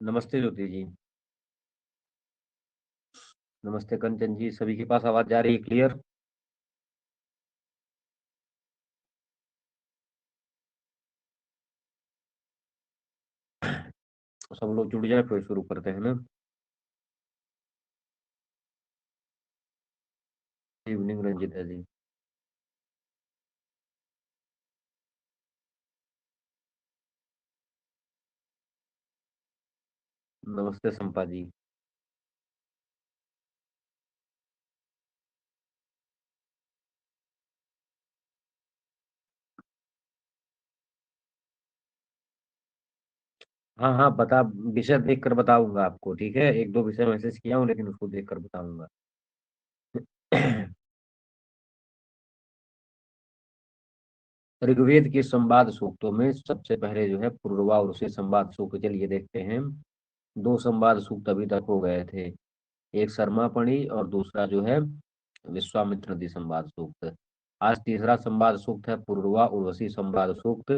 नमस्ते ज्योति जी। नमस्ते कंचन जी। सभी के पास आवाज जा रही है क्लियर? सब लोग जुड़ जाए फिर शुरू करते हैं ना। इवनिंग रंजिता जी। नमस्ते संपा जी। हाँ हाँ, बता। विषय देख कर बताऊंगा आपको, ठीक है। एक दो विषय मैसेज किया हूँ लेकिन उसको देख कर बताऊंगा। ऋग्वेद के संवाद सूक्तों में सबसे पहले जो है पूर्वा और उसी संवाद सूक्त, चलिए देखते हैं। दो संवाद सूक्त अभी तक हो गए थे। एक शर्मापणी और दूसरा जो है विश्वामित्र नदी संवाद सूक्त। आज तीसरा संवाद सूक्त है पूर्वा उर्वशी संवाद सूक्त।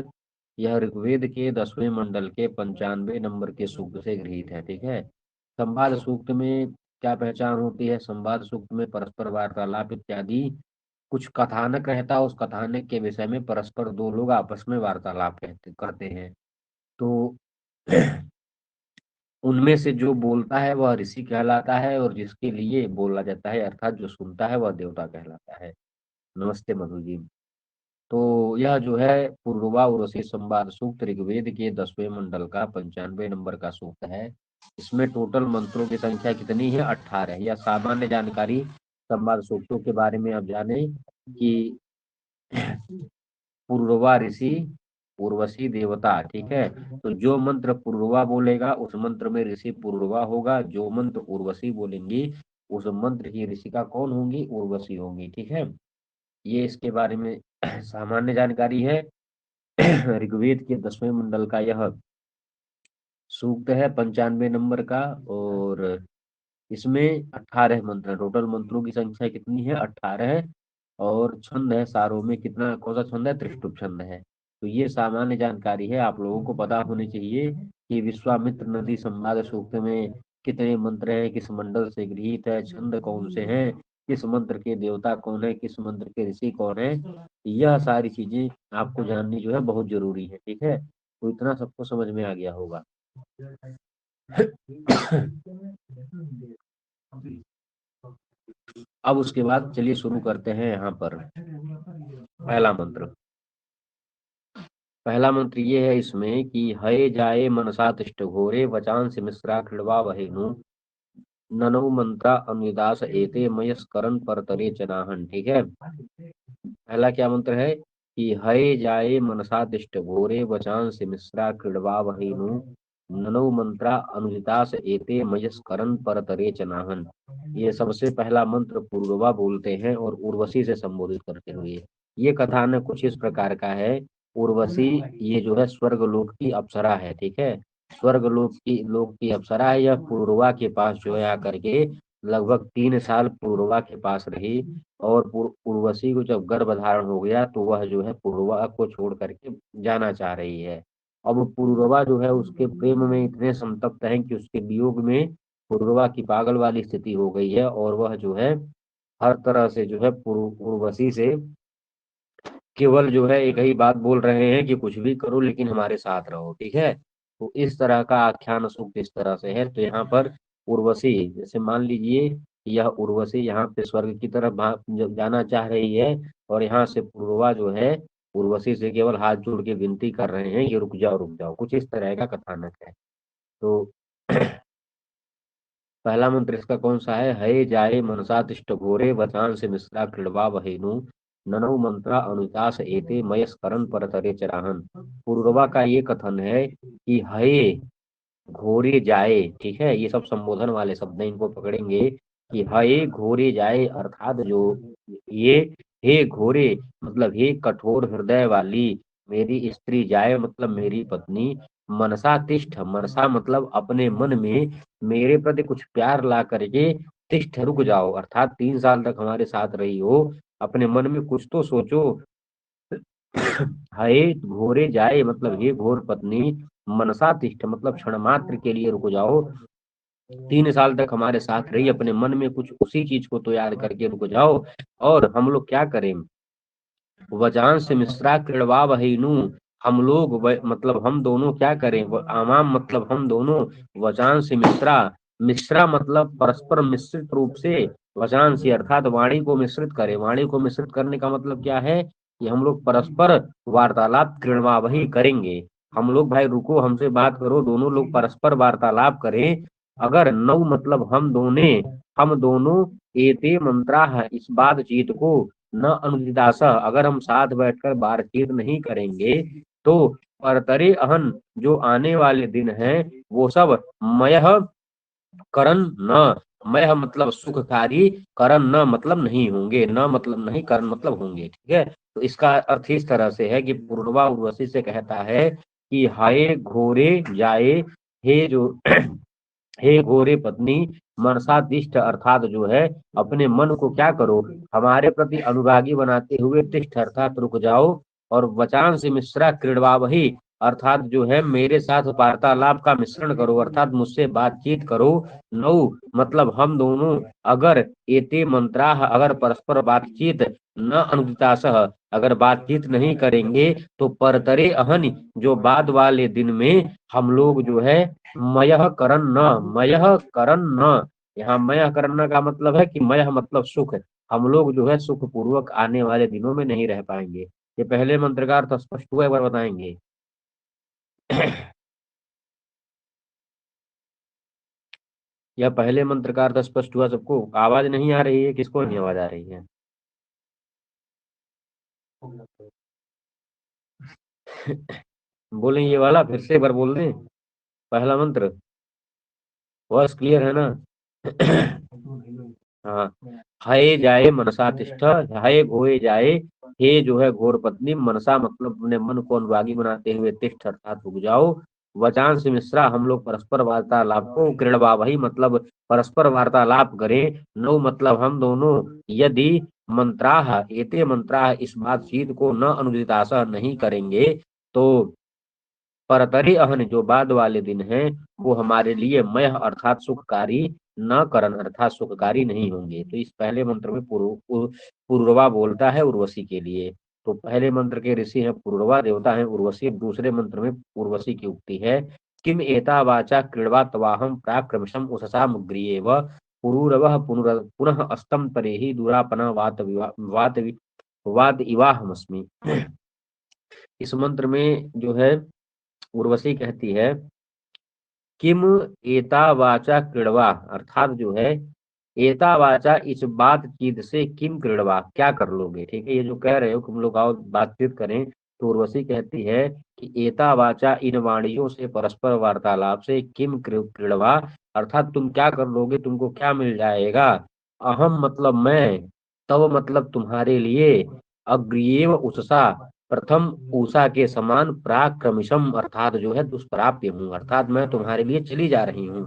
यह ऋग्वेद के 10वें मंडल के 95 नंबर के सूक्त से गृहीत है, ठीक है। संवाद सूक्त में क्या पहचान होती है? संवाद सूक्त में परस्पर वार्तालाप इत्यादि कुछ कथानक रहता है। उस कथानक के विषय में परस्पर दो लोग आपस में वार्तालाप करते हैं। तो उनमें से जो बोलता है वह ऋषि कहलाता है, और जिसके लिए बोला जाता है अर्थात जो सुनता है वह देवता कहलाता है। नमस्ते मधु जी। तो यह जो है पूर्वा उर्वशी संवाद सूक्त ऋग्वेद के 10वें मंडल का 95 नंबर का सूक्त है। इसमें टोटल मंत्रों की संख्या कितनी है? 18। यह सामान्य जानकारी संवाद सूक्तों के बारे में आप जाने कि पूर्वा ऋषि, उर्वशी देवता, ठीक है। तो जो मंत्र पूर्वा बोलेगा उस मंत्र में ऋषि पूर्वा होगा, जो मंत्र उर्वशी बोलेंगी उस मंत्र की ऋषिका कौन होंगी? उर्वशी होंगी, ठीक है। ये इसके बारे में सामान्य जानकारी है। ऋग्वेद के 10वें मंडल का यह सूक्त है 95 नंबर का। और इसमें 18 मंत्र हैं। टोटल मंत्रों की संख्या कितनी है? 18। और छंद है सारों में कितना, कौन सा छंद है? त्रिष्टुप छंद है। तो ये सामान्य जानकारी है, आप लोगों को पता होनी चाहिए कि विश्वामित्र नदी संवाद सूक्त में कितने मंत्र हैं, किस मंडल से गृहीत है, छंद कौन से हैं, किस मंत्र के देवता कौन है, किस मंत्र के ऋषि कौन है। यह सारी चीजें आपको जाननी जो है बहुत जरूरी है, ठीक है। तो इतना सबको समझ में आ गया होगा। अब उसके बाद चलिए शुरू करते हैं यहाँ पर। पहला मंत्र। पहला मंत्र ये है इसमें कि हये जाये मनसा तिष्ठ घोरे वचांस मिश्रा खिड़वा वहेनु ननौ मंत्रा अनुदास एते मयस्करण परतरे चनाहन, ठीक है। पहला क्या मंत्र है कि हये जाये मनसा तिष्ठ घोरे वचांस मिश्रा खिड़वा वहेनु ननौ मंत्रा अनुदितास एते मयस्करण परतरे चनाहन। ये सबसे पहला मंत्र पूर्वा बोलते हैं और उर्वशी से संबोधित करते हुए। ये कथानक कुछ इस प्रकार का है। उर्वशी ये जो है स्वर्ग लोक की अप्सरा है, ठीक है। स्वर्ग लोक की अप्सरा है। यह पूर्वा के पास जो है आकर के लगभग 3 साल पूर्वा के पास रही। और उर्वशी को जब गर्भ धारण हो गया तो वह जो है पूर्वा को छोड़ करके जाना चाह रही है। अब पूर्वा जो है उसके प्रेम में इतने संतप्त है कि उसके वियोग में पूर्वा की पागल वाली स्थिति हो गई है, और वह जो है हर तरह से जो है उर्वशी से केवल जो है एक ही बात बोल रहे हैं कि कुछ भी करो लेकिन हमारे साथ रहो, ठीक है। तो इस तरह का आख्यान सूक्त इस तरह से है। तो यहाँ पर उर्वशी, जैसे मान लीजिए यह उर्वशी यहाँ पे स्वर्ग की तरफ जाना चाह रही है, और यहाँ से पूर्वा जो है उर्वशी से केवल हाथ जोड़ के विनती कर रहे हैं कि रुक जाओ रुक जाओ, कुछ इस तरह का कथानक है। तो पहला मंत्र इसका कौन सा है? हये जाये मनसा तिष्ठ घोरे वचांस मिश्रा क्रीडवा वहेनु ननौ मंत्रा अनुतास एते मयस्करण परतरे चराहन। पूर्वा का ये कथन है कि हये घोरे जाए, ठीक है। ये सब संबोधन वाले शब्द हैं, इनको पकड़ेंगे कि हये घोरे जाए अर्थात जो ये, हे घोरे मतलब हे कठोर हृदय वाली मेरी स्त्री, जाए मतलब मेरी पत्नी, मनसा तिष्ठ, मनसा मतलब अपने मन में मेरे प्रति कुछ प्यार ला करके तिष्ठ रुक जाओ, अर्थात 3 साल तक हमारे साथ रही हो, अपने मन में कुछ तो सोचो। हाय घोरे जाए मतलब हे घोर पत्नी मनसा तिष्ठ मतलब क्षण मात्र के लिए रुक जाओ। 3 साल तक हमारे साथ रही, अपने मन में कुछ उसी चीज को तो याद करके रुक जाओ। और हम लोग क्या करें, वजांश मिश्रा क्रीड़वा वहीनु, हम लोग मतलब हम दोनों क्या करें, आमाम मतलब हम दोनों, वजांश मिश्रा, मिश्रा मतलब परस्पर मिश्रित रूप से, वजांश अर्थात वाणी को मिश्रित करें। वाणी को मिश्रित करने का मतलब क्या है कि हम लोग परस्पर वार्तालाप क्रीड़वा वही करेंगे। हम लोग भाई रुको, हमसे बात करो, दोनों लोग परस्पर वार्तालाप करें। अगर नौ मतलब हम दोनों एते मंत्रा इस बातचीत को न अनुदिदास, अगर हम साथ बैठकर बातचीत नहीं करेंगे तो परतरे अहन जो आने वाले दिन हैं वो सब मयः करण न, मयः मतलब सुखकारी, करण न मतलब नहीं होंगे, न मतलब नहीं, करण मतलब होंगे। ठीक है, तो इसका अर्थ इस तरह से है कि पूर्वा उर्वशी से कहता है कि हाय घोरे जाए, हे जो हे घोरे पत्नी, मनसादिष्ट अर्थात जो है अपने मन को क्या करो, हमारे प्रति अनुरागी बनाते हुए तिष्ठ अर्थात रुक जाओ। और वचान से मिश्रा क्रीड़वा वही, अर्थात जो है मेरे साथ वार्तालाप का मिश्रण करो, अर्थात मुझसे बातचीत करो। नौ मतलब हम दोनों, अगर एते मंत्रा अगर परस्पर बातचीत न अनुदितासह अगर बातचीत नहीं करेंगे तो परतरे अहन जो बाद वाले दिन में हम लोग जो है मयः करण न, मयः करण न, यहाँ मयः करना का मतलब है कि मयः मतलब सुख, हम लोग जो है सुख पूर्वक आने वाले दिनों में नहीं रह पाएंगे। ये पहले मंत्र का अर्थ स्पष्ट हुआ, एक बार बताएंगे। यह पहले मंत्र का अर्थ स्पष्ट हुआ सबको? आवाज नहीं आ रही है, किसको नहीं आवाज आ रही है? बोलें ये वाला फिर से एक बार बोल दें, पहला मंत्र। वॉइस क्लियर है ना? हाँ, हये जाए मनसा तिष्ठ, हये घोए जाए, हे जो है घोर पत्नी, मनसा मतलब अपने मन को अनुरागी बनाते हुए तिष्ठ अर्थात रुक जाओ। वचांस मिश्रा हम लोग परस्पर वार्तालाप को, क्रीड़वा वही मतलब परस्पर वार्तालाप करें। नौ मतलब हम दोनों, यदि मंत्राह एते मंत्राह इस बातचीत को न अनुदिताशा नहीं करेंगे तो परतरी अहन जो बाद वाले दिन हैं वो हमारे लिए मयः अर्थात सुखकारी, न करण अर्थात सुखकारी नहीं होंगे। तो इस पहले मंत्र में पुरुरवा बोलता है उर्वशी के लिए। तो पहले मंत्र के ऋषि हैं पुरुरवा, देवता है उर्वशी। दूसरे मंत्र में उर्वशी की उक्ति है, किम एता वाचा क्रीडवा तवाहम प्राक्रमशम उससा मुग्रियेव पुरूरवः पुनः अस्तम तरेहि दुरापना वात इवाहमस्मि। इस मंत्र में जो है उर्वशी कहती है, किम एता वाचा क्रीड़वा, अर्थात जो है एता वाचा इस बातचीत से किम क्रीड़वा क्या कर लोगे। ठीक है, ये जो कह रहे हो कि हम लोग आओ बातचीत करें, तो उर्वशी कहती है कि एता वाचा इन वाणियों से परस्पर वार्तालाप से किम क्रीड़वा, अर्थात तुम क्या कर लोगे, तुमको क्या मिल जाएगा। अहम मतलब मैं, तव मतलब तुम्हारे लिए, अग्रियेव उससा प्रथम ऊषा के समान, प्राक्रमिशम अर्थात जो है दुष्प्राप्य हूँ, अर्थात मैं तुम्हारे लिए चली जा रही हूँ।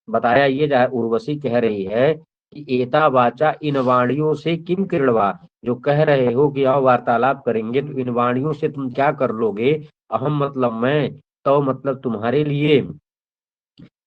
बताया ये जा उर्वशी कह रही है कि एता वाचा इन वाणियों से किम क्रीड़वा, जो कह रहे हो कि आओ वार्तालाप करेंगे, तो इन वाणियों से तुम क्या कर लोगे। अहम मतलब मैं, तो मतलब तुम्हारे लिए,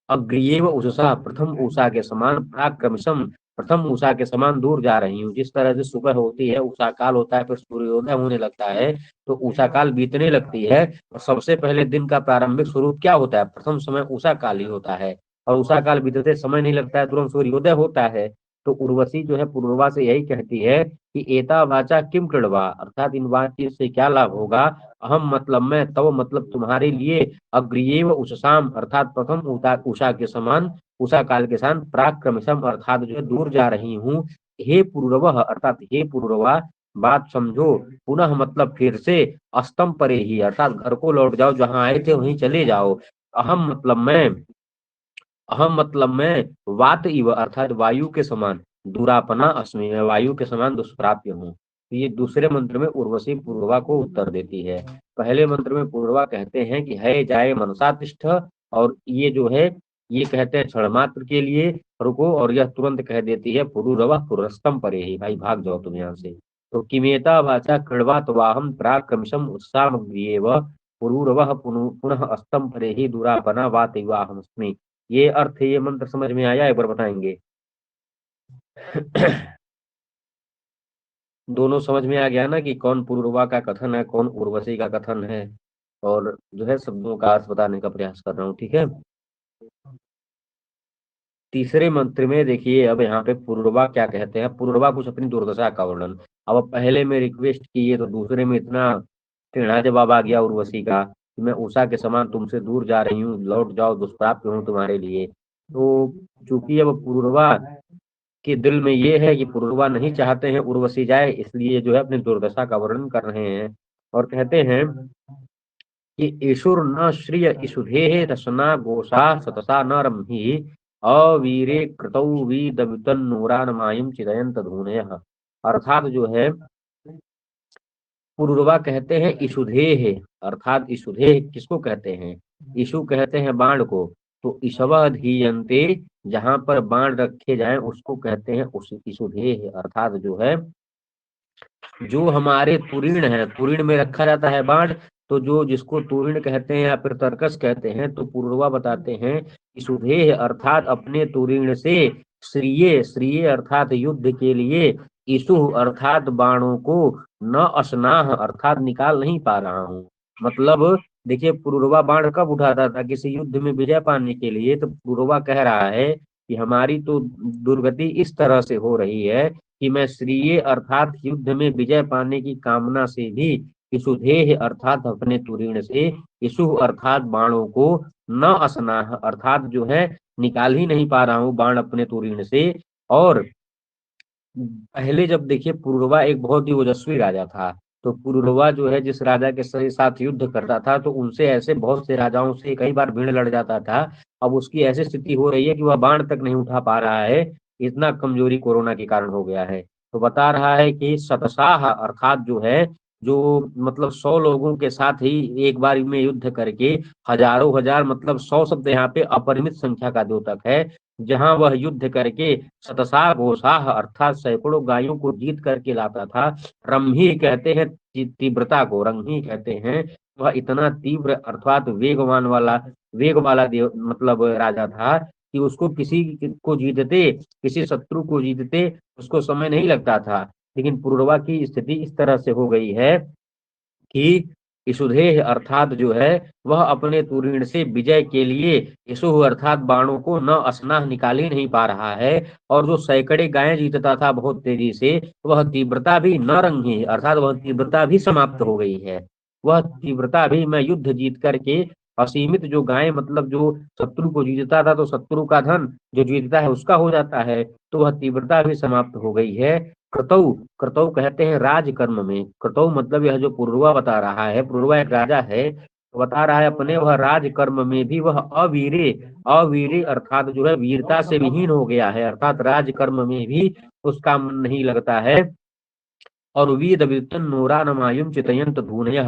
अग्रियेव उषसा प्रथम उषा के समान, प्राक्रमशम प्रथम उषा के समान दूर जा रही हूँ। जिस तरह से सुबह होती है, उषा काल होता है, फिर सूर्योदय होने लगता है, तो उषा काल बीतने लगती है। और सबसे पहले दिन का प्रारंभिक स्वरूप क्या होता है, प्रथम समय उषा काल ही होता है। और उषा काल बीतते समय नहीं लगता है, तुरंत सूर्योदय होता है। तो उर्वशी जो है पूर्वा से यही कहती है कि एता वाचा किम कृणवा, अर्थात इन बातचीत से क्या लाभ होगा। अहम मतलब मैं, तव मतलब तुम्हारे लिए, अग्रियेव उषसाम अर्थात प्रथम उषा के समान, उषा काल के समान, प्राक्रमशम अर्थात जो है दूर जा रही हूँ। हे पूर्ववः अर्थात हे पूर्ववा, बात समझो, पुनः मतलब फिर से, अस्तम परे ही अर्थात घर को लौट जाओ, जहां आए थे वहीं चले जाओ। अहम मतलब मैं, अहम मतलब मैं, वात इव अर्थात वायु के समान, दूरापना अस्मि मैं वायु के समान दुष्प्राप्य हूँ। तो ये दूसरे मंत्र में उर्वशी पूर्वा को उत्तर देती है। पहले मंत्र में पूर्वा कहते हैं कि है जाए मनसा तिष्ठ, और ये जो है ये कहते हैं क्षण मात्र के लिए रुको, और यह तुरंत कह देती है पुरुरवा पुरस्तम परे ही, भाई भाग जाओ तुम यहाँ से। तो किमेता वाचा कृणवा तवाहम प्राक्रमशम उत्साह पुरूरवः पुनः अस्तम परे ही दुरापना वात विवाहमस्मि। ये अर्थ, ये मंत्र समझ में आया, एक बार बताएंगे? दोनों समझ में आ गया ना कि कौन पुरूरवा का कथन है, कौन उर्वशी का कथन है, और जो है शब्दों का अर्थ बताने का प्रयास कर रहा हूँ, ठीक है। तीसरे मंत्र में देखिए, अब यहाँ पे पुरूरवा क्या कहते हैं। पुरूरवा कुछ अपनी दुर्दशा का वर्णन। अब पहले में रिक्वेस्ट किए तो दूसरे में इतना टेढ़ा जवाब आ गया उर्वशी का कि मैं उषा के समान तुमसे दूर जा रही हूँ, लौट जाओ, दुष्प्राप्य हूँ तुम्हारे लिए। तो चूंकि अब पुरूरवा के दिल में ये है कि पुरूरवा नहीं चाहते हैं उर्वशी जाए, इसलिए जो है अपनी दुर्दशा का वर्णन कर रहे हैं और कहते हैं कि ईशुर न श्रिय ईशुधे रसना गोसा सतसा न रम्हि अवीरे कृतौ वीदवितन्नूरान मायम चिदयंत धूनय। अर्थात जो है पुरुरवा कहते हैं ईशुधेह, अर्थात ईशुधेह किसको कहते हैं? ईशु कहते हैं बाण को। तो ईशव धीयन्ते, जहां पर बाण रखे जाएं उसको कहते हैं उस ईशुधेह, अर्थात जो है जो हमारे तुरीण है, तुरीण में रखा जाता है बाण, तो जो जिसको तुरीण कहते हैं या फिर तर्कस कहते हैं, तो पूर्वा बताते हैं कि सुधेह अर्थात अपने तुरीण से श्रिये, श्रिये अर्थात युद्ध के लिए, ईसु अर्थात बाणों को, न असनाह अर्थात निकाल नहीं पा रहा हूँ। मतलब देखिए, पुरुरवा बाण कब उठाता था? किसी युद्ध में विजय पाने के लिए। तो पुरुरवा कह रहा है कि हमारी तो दुर्गति इस तरह से हो रही है कि मैं श्रीय अर्थात युद्ध में विजय पाने की कामना से भी ईशुधेह अर्थात अपने तुरीण से, ईशु अर्थात बाणों को, न असनाह अर्थात जो है निकाल ही नहीं पा रहा हूँ बाण अपने तुरीण से। और पहले जब देखिए पुरुरवा एक बहुत ही ओजस्वी राजा था, तो पुरुरवा जो है जिस राजा के साथ युद्ध करता था तो उनसे ऐसे बहुत से राजाओं से कई बार भीड़ लड़ जाता था। अब उसकी ऐसी स्थिति हो रही है कि वह बाण तक नहीं उठा पा रहा है, इतना कमजोरी कोरोना के कारण हो गया है। तो बता रहा है कि शतसाह अर्थात जो है, जो मतलब 100 लोगों के साथ ही एक बार में युद्ध करके, हजारों हजार, मतलब 100 शब्द यहाँ पे अपरिमित संख्या का द्योतक है, जहां वह युद्ध करके शतसाह गोसाह अर्थात सैकड़ों गायों को जीत करके लाता था। रम्ही कहते हैं तीव्रता को, रंगी कहते हैं। वह इतना तीव्र अर्थात वेगवान वाला, वेग वाला देव मतलब राजा था कि उसको किसी को जीतते, किसी शत्रु को जीतते उसको समय नहीं लगता था। लेकिन पुरुरवा की स्थिति इस तरह से हो गई है कि ईशुधेह अर्थात जो है वह अपने तुरीण से विजय के लिए ईशु अर्थात बाणों को न असनाह निकाल ही नहीं पा रहा है। और जो सैकड़े गायें जीतता था बहुत तेजी से, वह तीव्रता भी न रंगी अर्थात वह तीव्रता भी समाप्त हो गई है। वह तीव्रता भी, मैं युद्ध जीत करके असीमित जो गायें, मतलब जो शत्रु को जीतता था तो शत्रु का धन जो जीतता है उसका हो जाता है, तो वह तीव्रता भी समाप्त हो गई है। क्रतौ, क्रतौ कहते हैं राजकर्म में। क्रतौ मतलब यह जो पुरुरवा बता रहा है, पुरुरवा एक राजा है, तो बता रहा है अपने वह राजकर्म में भी वह अवीरे, अवीरे अर्थात जो है वीरता से विहीन हो गया है, अर्थात राजकर्म में भी उसका मन नहीं लगता है। और वीद वितन नूरा नमायुम चितयंत धूनय,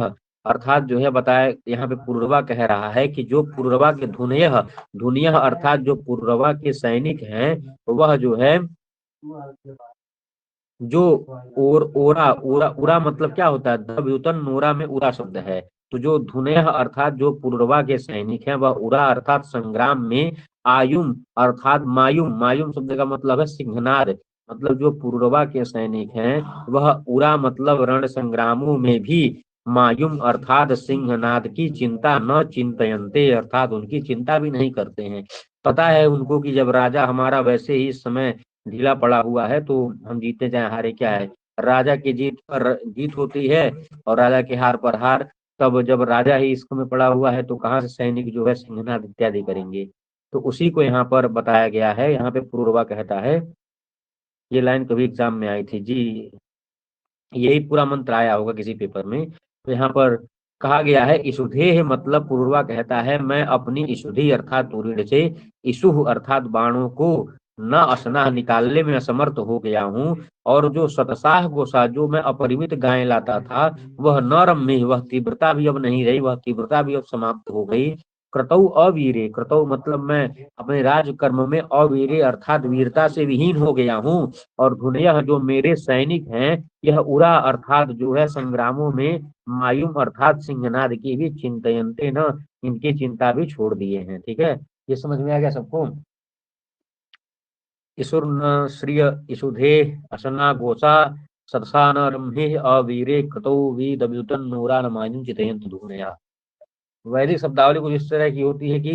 अर्थात जो है बताया यहाँ पे पुरुरवा कह रहा है कि जो पुरुरवा के धुनय, धुनय अर्थात जो पुरुरवा के सैनिक हैं, वह जो है जो ओरा ओरा उरा मतलब क्या होता है? द्रव्युतन नोरा में उरा शब्द है। तो जो धुनय अर्थात जो पुरुरवा के सैनिक हैं, वह उरा अर्थात संग्राम में, आयुम अर्थात मायुम, मायुम शब्द का मतलब है सिंहनाद, मतलब जो पुरुरवा के सैनिक हैं वह उरा मतलब रण संग्रामों में भी मायुम अर्थात सिंहनाद की चिंता न चिंतयंते, अर्थात उनकी चिंता भी नहीं करते हैं। पता है उनको कि जब राजा हमारा वैसे ही इस समय ढीला पड़ा हुआ है तो हम जीते चाहे हारे क्या है, राजा की जीत पर जीत होती है और राजा के हार पर हार। तब जब राजा ही इसको में पड़ा हुआ है तो कहाँ से सैनिक जो है सिंहनाद इत्यादि करेंगे। तो उसी को यहाँ पर बताया गया है। यहाँ पे पुरुरवा कहता है, ये लाइन कभी एग्जाम में आई थी जी, यही पूरा मंत्र आया होगा किसी पेपर में। तो यहाँ पर कहा गया है ईशुधेह मतलब पुरुरवा कहता है मैं अपनी ईशुधि अर्थात तुरीण से ईशु अर्थात बाणों को न असनाह निकालने में असमर्थ हो गया हूँ। और जो शतसाह गोसा जो मैं अपरिमित गायें लाता था, वह न रम्य, वह तीव्रता भी अब नहीं रही, वह तीव्रता भी अब समाप्त हो गई। क्रतौ अवीरे, क्रतौ मतलब मैं अपने राज कर्म में अवीरे अर्थात वीरता से विहीन हो गया हूँ। और धुनयः जो मेरे सैनिक हैं, यह उरा अर्थात जो है संग्रामों में, मायूम अर्थात सिंहनाद की भी चिंतयन्ते न, इनकी चिंता भी छोड़ दिए हैं। ठीक है, ये समझ में आ गया सबको। ईशुर न श्रिय ईशुधे असना गोसा सदसा न रम्हे अवीरे क्रतौ वीदब्युतन नूरा न मायूम चितयन्त धुनया। वैदिक शब्दावली कुछ इस तरह की होती है कि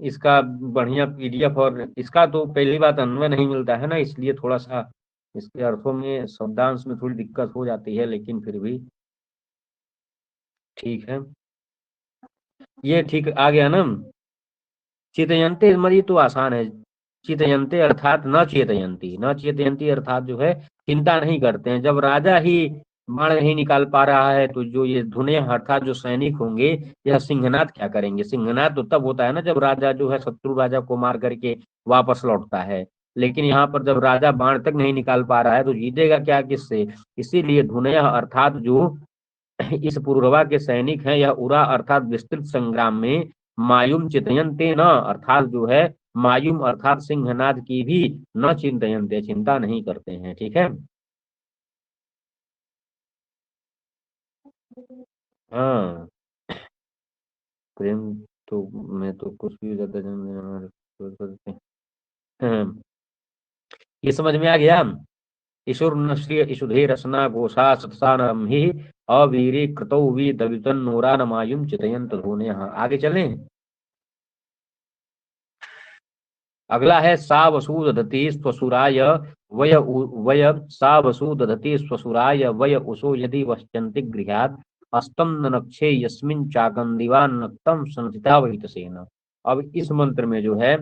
इसका बढ़िया पीडीएफ, और इसका तो पहली बात अन्वय नहीं मिलता है ना, इसलिए थोड़ा सा इसके अर्थों में शब्दांश में थोड़ी दिक्कत हो जाती है, लेकिन फिर भी ठीक है। ये ठीक आ गया ना। चितयंते मरी तो आसान है। चितयंते अर्थात न चेतयंती, न चेतयंती अर्थात जो है चिंता नहीं करते हैं। जब राजा ही बाण नहीं निकाल पा रहा है तो जो ये धुने अर्थात जो सैनिक होंगे, यह सिंहनाद क्या करेंगे। सिंहनाद तो तब होता है ना जब राजा जो है शत्रु राजा को मार करके वापस लौटता है। लेकिन यहाँ पर जब राजा बाण तक नहीं निकाल पा रहा है तो जीतेगा क्या किससे। इसीलिए धुनय अर्थात जो इस पुरुरवा के सैनिक हैं, यह उरा अर्थात विस्तृत संग्राम में मायूम चितयन्ते न अर्थात जो है मायूम अर्थात सिंहनाद की भी न चिंतयन्ते चिंता नहीं करते हैं। ठीक है। हाँ, प्रेम तो मैं तो कुछ भी हो जाता है। हाँ, ये समझ में आ गया। ईशुर नश्रिय ईशुधे रसना घोषा सतसा नरम्हि अवीरे कृतौ वी दवितन नूरा नमायुम चितयंत धूने। आगे चलें। अगला है सा वसु दधति स्वसुराय वय वय सा वसु दधति स्वसुराय वय उसो यदि वश्यन्ति गृहात् अस्तम ननक्षे यस्मिन् चाकंदिवा नक्तम संथिता वहितसेन। अब इस मंत्र में जो है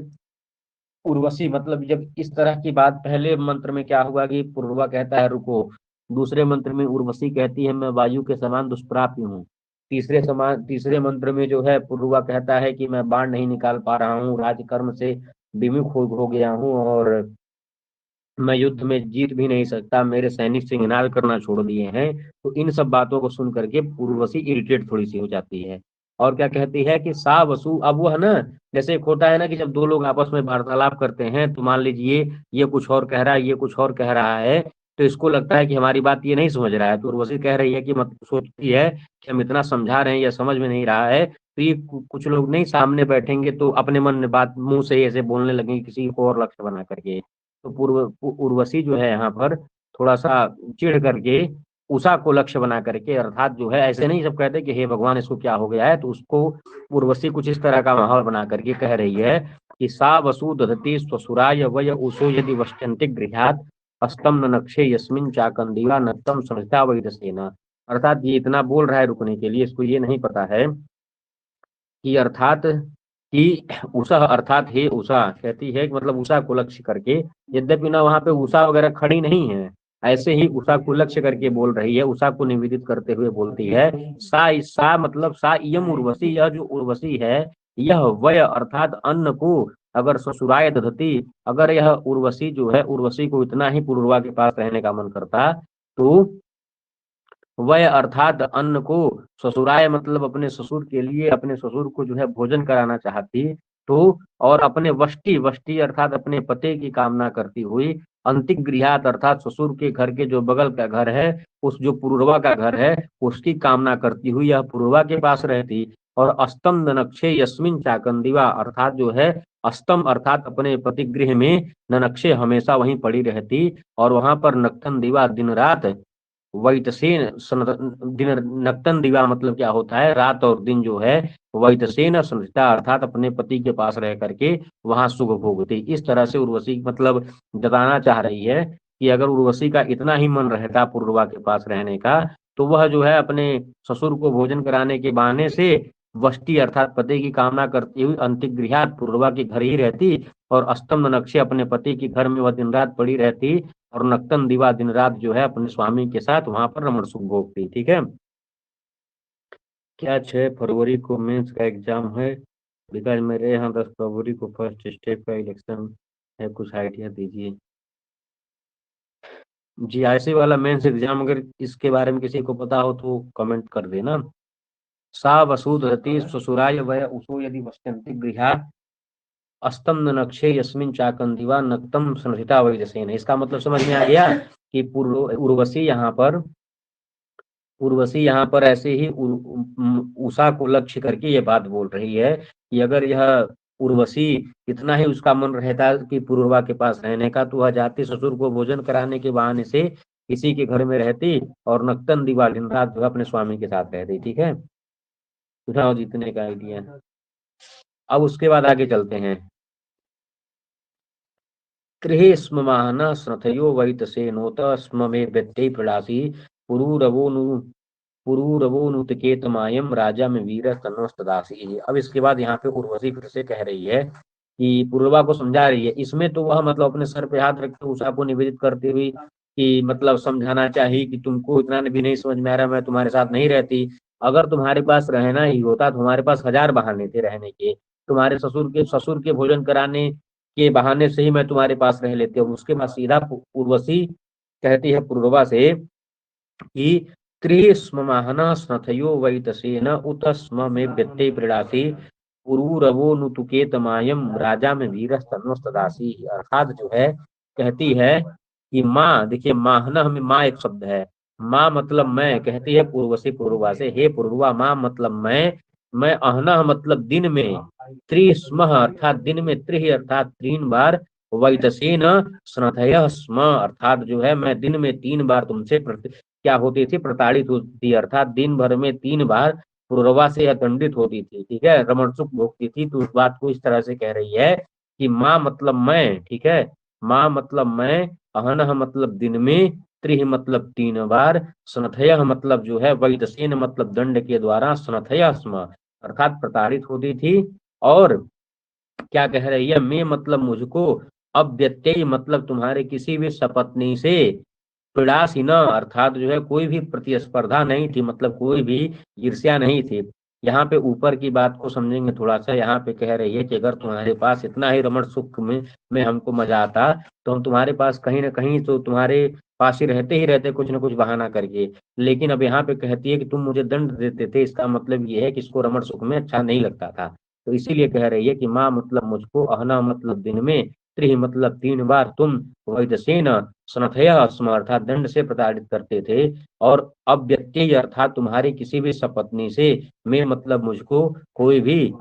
उर्वशी मतलब जब इस तरह की बात, पहले मंत्र में क्या हुआ कि पुरुरवा कहता है रुको, दूसरे मंत्र में उर्वशी कहती है मैं वायु के समान दुष्प्राप्य हूँ, तीसरे मंत्र में जो है पुरुरवा कहता है कि मैं बाण नहीं निकाल पा रहा हूँ, राजकर्म से विमुख हो गया हूँ, और मैं युद्ध में जीत भी नहीं सकता, मेरे सैनिक सिंहनाद करना छोड़ दिए हैं। तो इन सब बातों को सुन करके उर्वशी इरिटेट थोड़ी सी हो जाती है, और क्या कहती है कि सा वसु, अब वो है ना, जैसे एक होता है ना कि जब दो लोग आपस में वार्तालाप करते हैं तो मान लीजिए ये कुछ और कह रहा है, ये कुछ और कह रहा है, तो इसको लगता है कि हमारी बात ये नहीं समझ रहा है, तो उर्वशी कह रही है कि मत सोचती है कि हम इतना समझा रहे हैं या समझ में नहीं रहा है, तो ये कुछ लोग नहीं सामने बैठेंगे तो अपने मन में बात मुंह से ऐसे बोलने लगेंगे किसी को और लक्ष्य बना करके। तो उर्वशी जो है यहाँ पर थोड़ा सा चिढ़ करके उषा को लक्ष्य बना करके, अर्थात जो है ऐसे नहीं सब कहते कि हे भगवान इसको क्या हो गया है, तो उसको उर्वशी कुछ इस तरह का माहौल बना करके कह रही है कि सा वसु दधति स्वसुराय वय उषो यदि वश्यन्ति गृहात् अस्तम नक्षे यस्मिन् चाकंदीवा नक्तम संहिता वैदसेना। अर्थात ये इतना बोल रहा है रुकने के लिए, इसको ये नहीं पता है कि अर्थात कि उषा अर्थात हे उषा कहती है कि मतलब उषा को लक्ष्य करके, यद्यपि ना वहां पे उषा वगैरह खड़ी नहीं है, ऐसे ही उषा को लक्ष्य करके बोल रही है, उषा को निवेदित करते हुए बोलती है सा मतलब सा इयम उर्वशी, यह जो उर्वशी है यह वय अर्थात अन्न को अगर ससुराय दधती, अगर यह उर्वशी जो है उर्वशी को इतना ही पुरुरवा के पास रहने का मन करता तो वय अर्थात अन्न को ससुराय मतलब अपने ससुर के लिए, अपने ससुर को जो है भोजन कराना चाहती, तो और अपने वष्टि वष्टि अर्थात अपने पति की कामना करती हुई अंतिक गृहात अर्थात ससुर के घर के जो बगल का घर है, उस जो पुरुरवा का घर है उसकी कामना करती हुई यह पुरुरवा के पास रहती। और अस्तम ननक्षे यस्मिन चाकंदिवा अर्थात जो है अस्तम अर्थात अपने पति गृह में ननक्षे हमेशा वहीं पड़ी रहती, और वहां पर नक्तन दिवा दिन रात वैतसेन दिन नक्तन दिवा मतलब क्या होता है, रात और दिन जो है वैतसेन संहिता अर्थात अपने पति के पास रह करके वहां सुख भोगती। इस तरह से उर्वशी मतलब जताना चाह रही है कि अगर उर्वशी का इतना ही मन रहता पुरुरवा के पास रहने का, तो वह जो है अपने ससुर को भोजन कराने के बहाने से वष्टि अर्थात पति की कामना करती हुई अंतिगृहात पुरुरवा के घर ही रहती, और अस्तम नक्शे अपने पति के घर में वह दिन रात पड़ी रहती, और नक्तन दिवा दिन रात जो है अपने स्वामी के साथ वहां पर रमण सुख भोगती। ठीक है। क्या 6 फरवरी को मेंस का एग्जाम है? बिकॉज मेरे यहाँ 10 फरवरी को फर्स्ट स्टेप का इलेक्शन है, कुछ आइडिया दीजिए। जीआईसी वाला मेंस एग्जाम, अगर इसके बारे में किसी को पता हो तो कमेंट कर देना। सा वसुधरति ससुराय वय उसो यदि वश्यन्ति गृहा अस्तम नक्षे यस्मिन चाकंदिवा नक्तम संहिता वैदसेन। इसका मतलब समझ में आ गया कि उर्वशी यहाँ पर ऐसे ही उषा को लक्ष्य करके ये बात बोल रही है कि अगर यह उर्वशी इतना ही उसका मन रहता कि पुरुरवा के पास रहने का, तो वह जाति ससुर को भोजन कराने के बहाने से किसी के घर में रहती और नक्तन दिवा दिन रात जो अपने स्वामी के साथ रहती। ठीक है, सुझाव जीतने का आइडिया। अब उसके बाद आगे चलते हैं। गृहे स्म माहना स्नथयो वैतसेनोत स्म मे व्यत्यय प्रणासी पुरूरवोनु पुरूरवोनुतकेतमायम राजा में वीर तन्वस्तदासी। अब इसके बाद यहाँ पे उर्वशी फिर से कह रही है कि पूर्वा को समझा रही है। इसमें तो वह मतलब अपने सर पे हाथ रखते उषा को निवेदित करती हुई कि मतलब समझाना चाहिए कि तुमको इतना भी नहीं समझ में आ रहा, मैं तुम्हारे साथ नहीं रहती। अगर तुम्हारे पास रहना ही होता तो तुम्हारे पास हजार बहाने थे रहने के। तुम्हारे ससुर के भोजन कराने के बहाने से ही मैं तुम्हारे पास रह लेती हूँ। उसके बाद सीधा उर्वशी कहती है पूर्वा से कि त्रिस्ममाहना स्नथयो वैतसेन उत स्म में व्यत्यय प्रीणाति पुरूरवो नुतुकेतमायम राजा में वीर तन्वस्तदासी। अर्थात जो है कहती है कि माँ, देखिए माहना में माँ एक शब्द है, माँ मतलब मैं, कहती है पूर्वसी पूर्वा से, हे पूर्वा माँ मतलब मैं अहना मतलब दिन में, त्रिस्म अर्थात दिन में, त्रि अर्थात 3 बार, वैतसेन स्नथय स्म अर्थात जो है मैं दिन में 3 बार तुमसे क्या होती थी, प्रताड़ित होती थी। अर्थात दिन भर में 3 बार पुरवा से दंडित होती थी। ठीक है, रमण सुख भोगती थी। तो उस बात को इस तरह से कह रही है कि माँ मतलब मैं, ठीक है, माँ मतलब मैं, अहन मतलब दिन में, त्रिह मतलब 3 बार, स्नथय मतलब जो है वैदसेन मतलब दंड के द्वारा, स्नथय स्म अर्थात प्रताड़ित होती थी। और क्या कह रही है, मैं मतलब मुझको, अब व्यत्यय मतलब तुम्हारे किसी भी सपत्नी से, पीड़ासीना अर्थात जो है कोई भी प्रतिस्पर्धा नहीं थी, मतलब कोई भी ईर्ष्या नहीं थी। यहाँ पे ऊपर की बात को समझेंगे थोड़ा सा। यहाँ पे कह रही है कि अगर तुम्हारे पास इतना ही रमण सुख में हमको मजा आता तो हम तुम्हारे पास कहीं ना कहीं तो तुम्हारे पास ही रहते कुछ ना कुछ बहाना करके। लेकिन अब यहाँ पे कहती है कि तुम मुझे दंड देते थे, इसका मतलब ये है कि इसको रमण सुख में अच्छा नहीं लगता था। तो इसीलिए कह रही है कि माँ मतलब मुझको, अहना मतलब दिन में, त्रि मतलब 3 बार तुम, वैदसेन स्नथया स्म अर्थात दंड से प्रताड़ित करते थे, और अव्यत्यय अर्थात तुम्हारी किसी भी सपत्नी से, मैं मतलब मुझको, कोई भी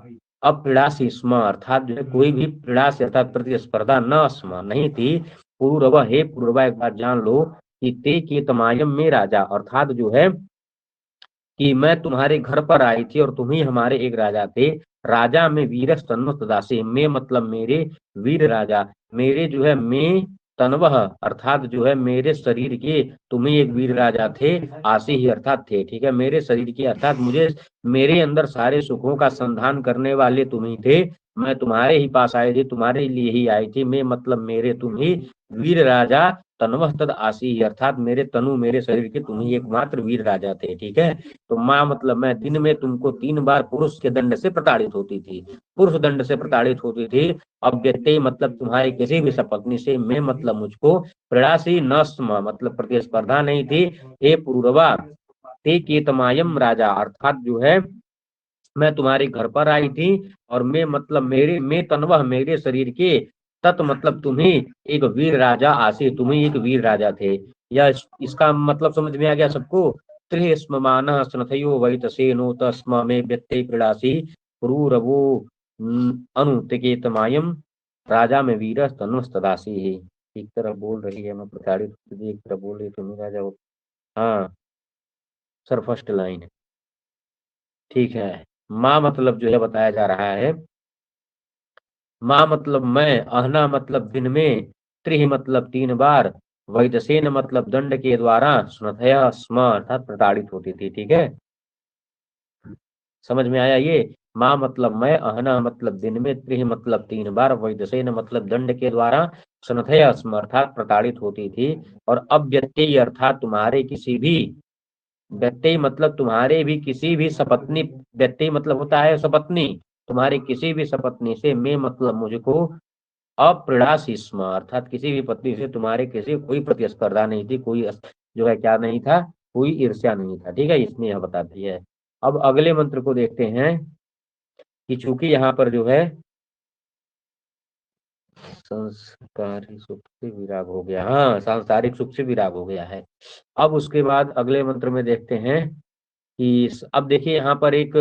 अप्रीड़ासी स्म अर्थात जो है कोई भी प्रीड़ासी अर्थात प्रतिस्पर्धा न स्म नहीं थी। पूर्व, हे पूर्व एक बार जान लो कि ते के तमायम में राजा अर्थात जो है कि मैं तुम्हारे घर पर आई थी और तुम ही हमारे एक राजा थे। राजा में वीर तन्व दासी, मैं मतलब मेरे वीर राजा, मेरे जो है मैं तनवह अर्थात जो है मेरे शरीर के, तुम ही एक वीर राजा थे, आशी ही अर्थात थे। ठीक है, मेरे शरीर के अर्थात मुझे, मेरे अंदर सारे सुखों का संधान करने वाले तुम ही थे। मैं तुम्हारे ही पास आई थी, तुम्हारे लिए ही आई थी। मैं मतलब मेरे तुम ही वीर राजा, तनवह तद आशी अर्थात मेरे तनु मेरे शरीर के तुम ही एकमात्र वीर राजा थे। ठीक है, तो माँ मतलब मैं दिन में तुमको 3 बार पुरुष के दंड से प्रताड़ित होती थी, पुरुष दंड से प्रताड़ित होती थी। अब व्यत्यय मतलब तुम्हारी किसी भी सपत्नी से, मैं मतलब मुझको, प्रयासी नस्म मतलब प्रतिस्पर्धा नहीं थी। हे पुरुरवा ते केतमायम राजा अर्थात जो है मैं तुम्हारे घर पर आई थी, और मैं मतलब मेरे, मैं तनवह मेरे शरीर के, तत् मतलब तुम्ही एक वीर राजा आसी, तुम्ही एक वीर राजा थे। या इसका मतलब समझ में आ गया सबको। त्रिस्मान स्नथयो वैतसेनो तस्म में व्यत्यय क्रीड़ासी पुरूरवो अनुतिकेतमायम राजा में वीर तनुस्तदासी ही। एक तरफ बोल रही है मैं प्रताड़ित, एक तरफ बोल रही तुम राजा हो। हाँ सर, फर्स्ट लाइन ठीक है। माँ मतलब जो है बताया जा रहा है, माँ मतलब मैं, अहना मतलब दिन में, त्रिह मतलब 3 बार, वैदसेन मतलब दंड के द्वारा, स्नथया स्म अर्थात प्रताड़ित होती थी। ठीक है, समझ में आया ये। माँ मतलब मैं, अहना मतलब दिन में, त्रिह मतलब 3 बार, वैदसेन मतलब दंड के द्वारा, स्नथया स्म अर्थात प्रताड़ित होती थी। और अव्यत्यय अर्थात तुम्हारे किसी भी, व्यत्यय मतलब तुम्हारे भी किसी भी सपत्नी, व्यत्यय मतलब होता है सपत्नी, तुम्हारे किसी भी सपत्नी से, मैं मतलब मुझको, अप्रीड़ासीस्म अर्थात किसी भी पत्नी से तुम्हारे किसी कोई प्रतिस्पर्धा नहीं थी, कोई जो है क्या नहीं था, कोई ईर्ष्या नहीं था। ठीक है, इसमें यह बताती है। अब अगले मंत्र को देखते हैं कि चूंकि यहाँ पर जो है संस्कारी सुख से विराग हो गया, हाँ सांसारिक सुख से विराग हो गया है। अब उसके बाद अगले मंत्र में देखते हैं कि अब देखिए यहाँ पर एक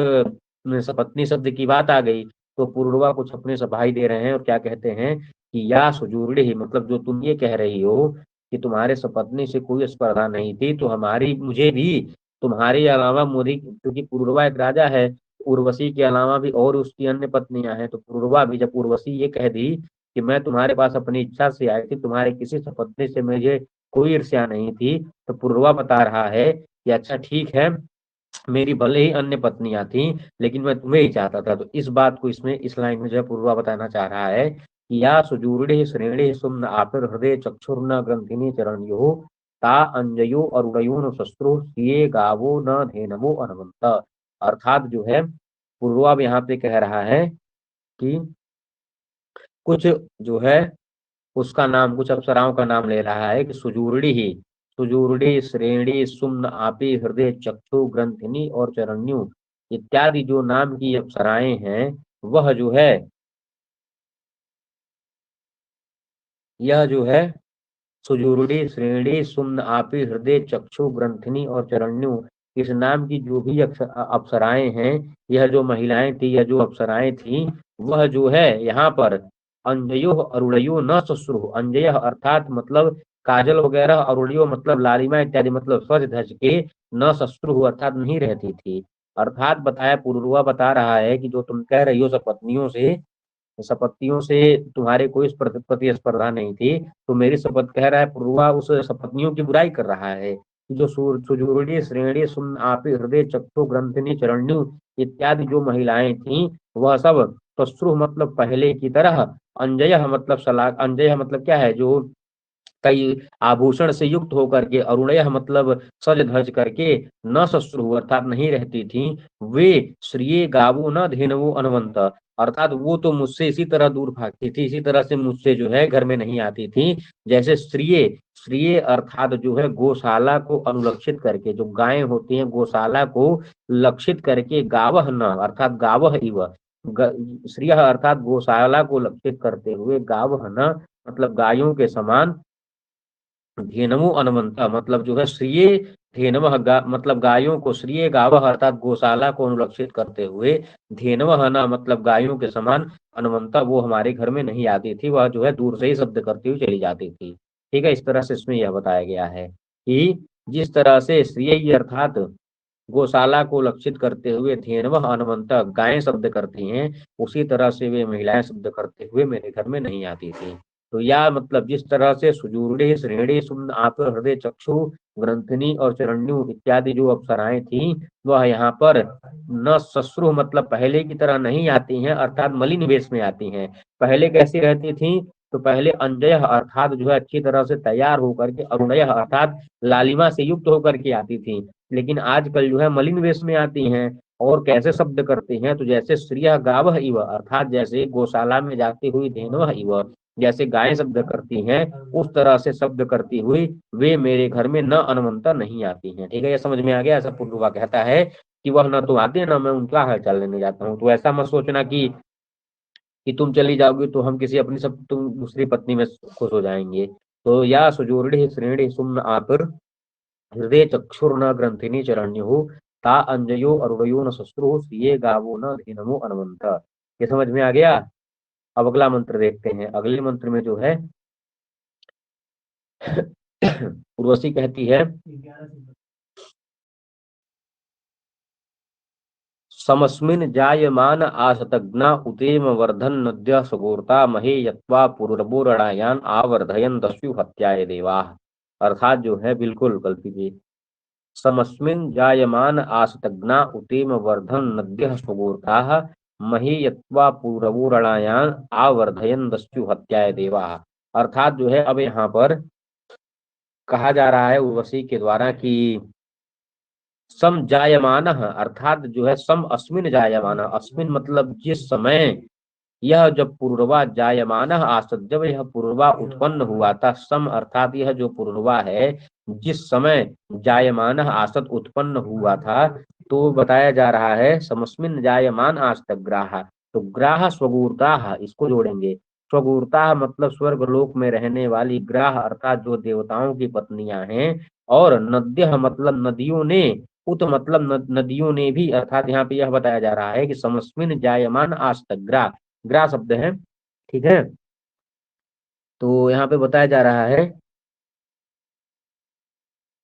सपत्नी शब्द की बात आ गई। तो पूर्वा कुछ अपने सफाई दे रहे हैं और क्या कहते हैं कि या सुजूर्णी ही, मतलब जो तुम ये कह रही हो कि तुम्हारे सपत्नी से कोई स्पर्धा नहीं थी, तो हमारी मुझे भी तुम्हारे अलावा मोदी, क्योंकि पूर्वा एक राजा है, उर्वशी के अलावा भी और उसकी अन्य पत्नियां हैं। तो पूर्वा भी, जब उर्वशी ये कह दी कि मैं तुम्हारे पास अपनी इच्छा से आई थी, तुम्हारे किसी सपत्नी से मुझे कोई ईर्ष्या नहीं थी, तो पूर्वा बता रहा है कि अच्छा ठीक है, मेरी भले ही अन्य पत्नियां थी, लेकिन मैं तुम्हें ही चाहता था। तो इस बात को इसमें इस लाइन में जो है पूर्वा बताना चाह रहा है कि या सुजूर्णे श्रेणी सुम्न आपिर हृदय चक्षुर्न ग्रंथिनी चरणयो ता अंजयो अरुणयो शस्त्रु ये गावो न धेनवो अनवंत। अर्थात जो है पूर्वा अब यहाँ पे कह रहा है कि कुछ जो है उसका नाम, कुछ अप्सराओं का नाम ले रहा है कि सुजूर्णी ही, सुजूर्णी श्रेणी सुम्न आपी हृदय चक्षु ग्रंथिनी और चरण्यु इत्यादि जो नाम की अप्सराएं हैं, वह जो है, यह जो है सुजूर्णी श्रेणी सुम्न आपी हृदय चक्षु ग्रंथिनी और चरण्यु, इस नाम की जो भी अप्सराएं हैं, यह जो महिलाएं थी, यह जो अप्सराएं थी, वह जो है यहाँ पर अंजयो अरुणयो न ससुरु, अंजय अर्थात मतलब काजल वगैरह, अरुणयो मतलब लालिमा इत्यादि, मतलब सज धज के, न ससुरु अर्थात नहीं रहती थी। अर्थात बताया, पूर्वा बता रहा है कि जो तुम कह रही हो सपत्नियों से तुम्हारे कोई प्रतिस्पर्धा नहीं थी, तो मेरी शपथ, कह रहा है पूर्वा, उस सपत्नियों की बुराई कर रहा है कि जो सुजूर्णी श्रेणी सुन आप हृदय चक्षु ग्रंथिनी चरण्यु इत्यादि जो महिलाएं थीं, वह सब तस्रु मतलब पहले की तरह, अंजय मतलब सलाख, अंजय मतलब क्या है, जो कई आभूषण से युक्त होकर के, अरुणय मतलब सज धज करके, न ससुरु अर्थात नहीं रहती थी, वे श्रिये गावो न धेनवो अनवंत, अर्थात वो तो मुझसे इसी तरह दूर भागती थी, इसी तरह से मुझसे जो है घर में नहीं आती थी, जैसे श्रिये, श्रिये अर्थात जो है गौशाला को अनुलक्षित करके, जो गायें होती हैं गौशाला को लक्षित करके, गावह न अर्थात गावह इव, श्रिय अर्थात गौशाला को लक्षित करते हुए, गावह न मतलब गायों के समान, धेनवो अनवंता मतलब जो है श्रिये धेनव मतलब गायों को, श्रिये गावह अर्थात गौशाला को अनुलक्षित करते हुए, धेनवह न मतलब गायों के समान, अनवंता वो हमारे घर में नहीं आती थी, वह जो है दूर से ही शब्द करती हुई चली जाती थी। ठीक है, इस तरह से इसमें यह बताया गया है कि जिस तरह से श्रिय अर्थात गौशाला को लक्षित करते हुए धेनव हनुमंत गायें शब्द करती हैं, उसी तरह से वे महिलाएं शब्द करते हुए मेरे घर में नहीं आती थी। तो या मतलब जिस तरह से सुजूर्णी श्रेणी सुम्न आप हृदय चक्षु ग्रंथिनी और चरण्यु इत्यादि जो अप्सराएं थी, वह यहाँ पर न ससुर मतलब पहले की तरह नहीं आती हैं, अर्थात मलिन वेश में आती हैं। पहले कैसी रहती थी, तो पहले अंजय अर्थात जो है अच्छी तरह से तैयार होकर के, अरुणय अर्थात लालिमा से युक्त होकर के आती थी, लेकिन आजकल जो है मलिन वेश में आती हैं। और कैसे शब्द करती हैं, तो जैसे श्रिय गावह इव अर्थात जैसे गौशाला में जाती हुई धेनवह इव, जैसे गायें शब्द करती हैं, उस तरह से शब्द करती हुई वे मेरे घर में न अनवंता नहीं आती हैं। ठीक है, ये समझ में आ गया। ऐसा पूर्वा कहता है कि वह न तो आते न मैं उनका हालचाल लेने जाता हूँ। तो ऐसा मत सोचना कि तुम चली जाओगी तो हम किसी अपनी सब तुम दूसरी पत्नी में खुश हो जाएंगे। तो या सुजोड़ी श्रेणी सुम्न आपुर हृदय चक्षुर्न ग्रंथिनी चरण्यु ता अंजयो अरुणयो न शस्त्रु ये गावो न धीनमो अनवंत। ये समझ में आ गया। अब अगला मंत्र देखते हैं। अगले मंत्र में जो है उर्वशी कहती है समस्मिन जायमान आशतग्ना उतेम वर्धन नद्य सगोरता महे यत्वा पूर्वोरणायान आवर्धयन दस्यु हत्याय देवा। अर्थात जो है बिल्कुल गलती की, समस्मिन जायमान आशतग्ना उतेम वर्धन नद्य सगोरता महे यत्वा पूर्वोरणायान आवर्धयन दस्यु हत्याय देवा। अर्थात जो है अब यहाँ पर कहा जा रहा है उर्वशी के द्वारा कि सम जायमान अर्थात जो है सम अस्मिन जायमान, अस्मिन मतलब जिस समय, यह जब पूर्वा जायमान आसत जब यह पूर्वा उत्पन्न हुआ था, सम अर्थात यह जो पूर्वा है जिस समय जायमान आसत उत्पन्न हुआ था, तो बताया जा रहा है समस्मिन जायमान आज तक ग्राह, तो ग्राह स्वगुरता, इसको जोड़ेंगे। स्वगुरता मतलब स्वर्ग लोक में रहने वाली, ग्राह अर्थात जो देवताओं की पत्नियां हैं, और नद्य मतलब नदियों ने, उत मतलब नदियों ने भी, अर्थात यहाँ पे यह बताया जा रहा है कि समस्मिन जायमान आज तक ग्राह, ग्राह शब्द है, ठीक है। तो यहाँ पे बताया जा रहा है,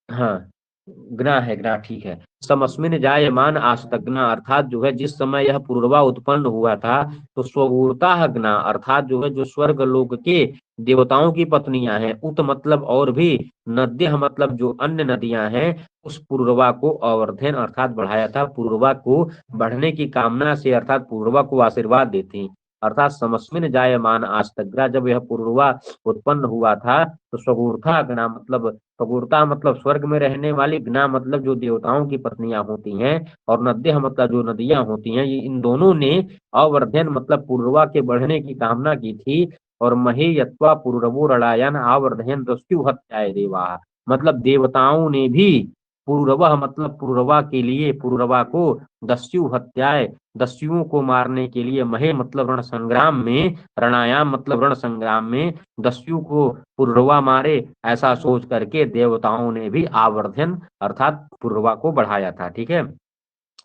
हाँ, ग्ना है, ग्ना ठीक है। समस्मिन जायमान आस्तग्ना, अर्थात जो है जिस समय यह पूर्वा उत्पन्न हुआ था, तो स्वगुरता ग्ना अर्थात जो है जो स्वर्ग लोक के देवताओं की पत्नियां हैं, उत मतलब और भी, नद्य मतलब जो अन्य नदियां हैं, उस पूर्वा को अवर्धन अर्थात बढ़ाया था, पूर्वा को बढ़ने की कामना से, अर्थात पूर्वा को आशीर्वाद देती, अर्थात समस्मिन जायमान आस्तग्रा, जब यह पूर्वा उत्पन्न हुआ था, तो स्वगुरथा गणा मतलब, स्वगुरता मतलब स्वर्ग में रहने वाली, गणा मतलब जो देवताओं की पत्नियां होती हैं, और नद्य मतलब जो नदियां होती हैं, ये इन दोनों ने अवर्धन मतलब पूर्वा के बढ़ने की कामना की थी। और महे यत्वा पूर्वो रणायन आवर्धयन दस्यु हत्याए देवा, मतलब देवताओं ने भी पूर्व मतलब पूर्वा के लिए, पूर्वा को दस्यु हत्याए, दस्युओं को मारने के लिए, महे मतलब रण संग्राम में, रणायाम मतलब रण संग्राम में, दस्यु को पूर्वा मारे, ऐसा सोच करके देवताओं ने भी आवर्धन अर्थात पूर्वा को बढ़ाया था, ठीक है।